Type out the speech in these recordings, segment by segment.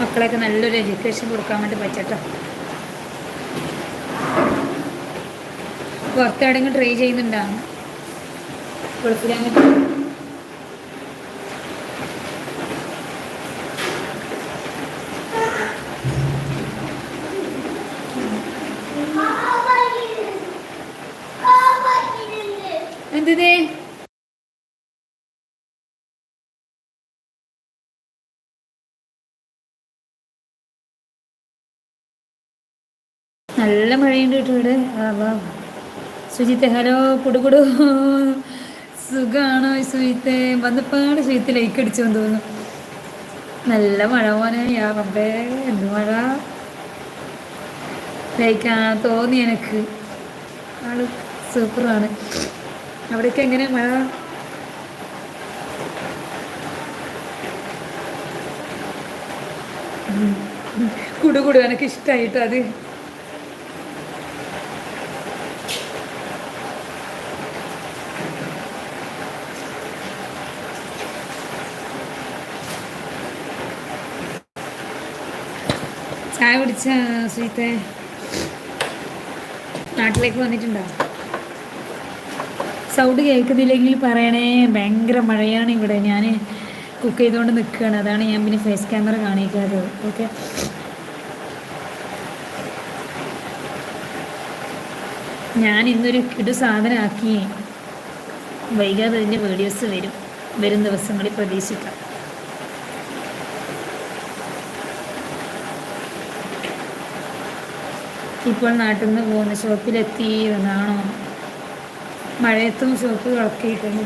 മക്കളെയൊക്കെ നല്ലൊരു എഡ്യൂക്കേഷൻ കൊടുക്കാൻ വേണ്ടി പറ്റട്ടെ. പുറത്തെവിടെയെങ്കിലും ട്രൈ ചെയ്യുന്നുണ്ടാണ് ഗൾഫിലങ്ങനെ. എന്തിനേ നല്ല മഴയുണ്ട് കേട്ടോ ഇവിടെ. സുജിത്തെ ഹലോ കുടുകുടു, സുഖാണോ സുജിത്തെ? വന്നപ്പാട് സുജിത്ത് ലൈക്ക് അടിച്ചു എന്ന് തോന്നുന്നു. നല്ല മഴ പോനെ റബ്ബേ, എന്ത് മഴ! ലൈക്കാ തോന്നി എനിക്ക്. ആള് സൂപ്പറാണ്. അവിടേക്ക് എങ്ങനെ മഴ? കുടുകുടു എനിക്ക് ഇഷ്ടമായിട്ടോ അത്. ചായ കുടിച്ച സുജിത്തെ? നാട്ടിലേക്ക് വന്നിട്ടുണ്ടോ? സൗണ്ട് കേൾക്കുന്നില്ലെങ്കിൽ പറയണേ. ഭയങ്കര മഴയാണ് ഇവിടെ. ഞാൻ കുക്ക് ചെയ്തുകൊണ്ട് നിൽക്കുകയാണ്, അതാണ് ഞാൻ പിന്നെ ഫേസ് ക്യാമറ കാണിക്കാറ്. ഓക്കെ, ഞാൻ ഇന്നൊരു കിടു സാധനമാക്കി. വൈകാതെ അതിൻ്റെ വീഡിയോസ് വരും ദിവസങ്ങളിൽ പ്രതീക്ഷിക്കാം. ഇപ്പോൾ നാട്ടിൽ നിന്ന് പോകുന്ന ഷോപ്പിലെത്തി എന്നാണോ? മഴയത്തും ഷോപ്പ് കളക്കിയിട്ടുണ്ട്.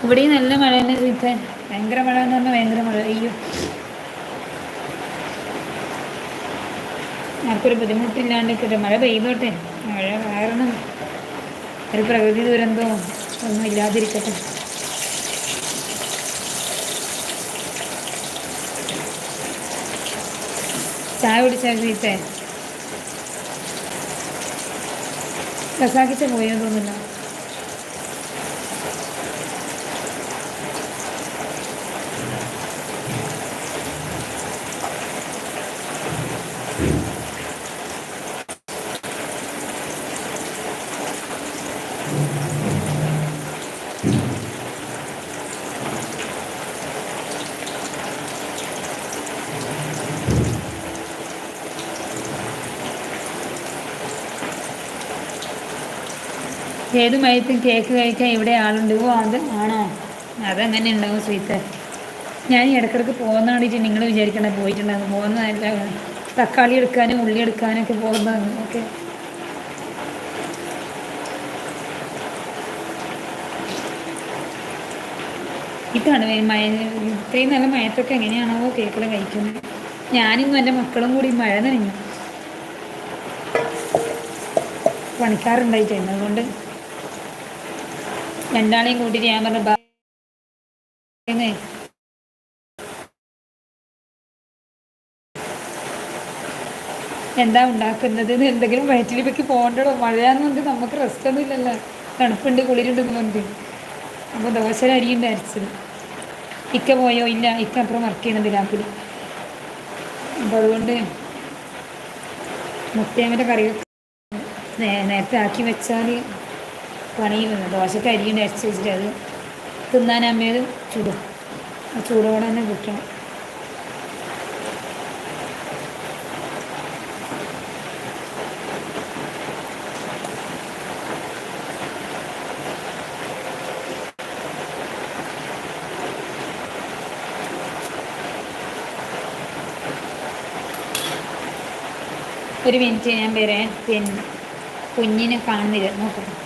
ഇവിടെയും നല്ല മഴ തന്നെ സുജിത്തെ. ഭയങ്കര മഴ എന്ന് പറഞ്ഞാൽ ഭയങ്കര മഴ. അയ്യോ, ആർക്കൊരു ബുദ്ധിമുട്ടില്ലാണ്ട് മഴ പെയ്തോട്ടെ. മഴ കാരണം ഒരു പ്രകൃതി ദുരന്തവും ഒന്നും ഇല്ലാതിരിക്കട്ടെ. ചായ കുടിച്ചാൽ സുജിത്തെ? റസാക്കിച്ച പോയോ തോന്നില്ല. ഏത് മയത്തും കേക്ക് കഴിക്കാൻ ഇവിടെ ആളുണ്ട്. ഓ അത് ആണോ? അതങ്ങനെ ഉണ്ടാവും സുജിത്തെ. ഞാൻ ഈ ഇടയ്ക്കിടയ്ക്ക് പോകുന്ന വേണ്ടിയിട്ട് നിങ്ങൾ വിചാരിക്കണ്ട പോയിട്ടുണ്ടാകും. പോകുന്നതല്ല, തക്കാളി എടുക്കാനും ഉള്ളി എടുക്കാനൊക്കെ പോകുന്നതാണ്. ഓക്കെ, ഇതാണ് ഇത്രയും നല്ല മയത്തൊക്കെ എങ്ങനെയാണോ കേക്കുകൾ കഴിക്കുന്നത്. ഞാനിന്നും എൻ്റെ മക്കളും കൂടി മഴ നനഞ്ഞു. പണിക്കാറുണ്ടായിട്ടുണ്ട്, അതുകൊണ്ട് രണ്ടാളെയും കൂട്ടിയിട്ട് ഞാൻ പറഞ്ഞ എന്താ ഉണ്ടാക്കുന്നത്, എന്തെങ്കിലും വയറ്റിലേക്ക് പോകണ്ടോ. മഴയാണെന്നുണ്ട് നമുക്ക് റെസ്റ്റ് ഒന്നും ഇല്ലല്ലോ, തണുപ്പുണ്ട് കുളിരുണ്ടെന്നുണ്ട്. അപ്പോൾ ദോശ അരിയുണ്ട് അരച്ചത്. ഇക്ക പോയോ? ഇല്ല, ഇക്ക അപ്പുറം വർക്ക് ചെയ്യുന്നുണ്ട് രാത്രി. അപ്പോൾ അതുകൊണ്ട് മുട്ടയമ്മൻ്റെ കറി നേരത്തെ ആക്കി വെച്ചാൽ പണിയില്ല. ദോശക്ക് അരിയുണ്ട് അരച്ച് വെച്ചിട്ട് അത് തിന്നാൻ അമ്മയത് ചൂടും. ആ ചൂടോടെ തന്നെ കിട്ടണം. ഒരു മിനിറ്റ് ഞാൻ വരാൻ. പിന്നെ കുഞ്ഞിനെ കാണുന്നില്ല, നോക്കട്ടെ.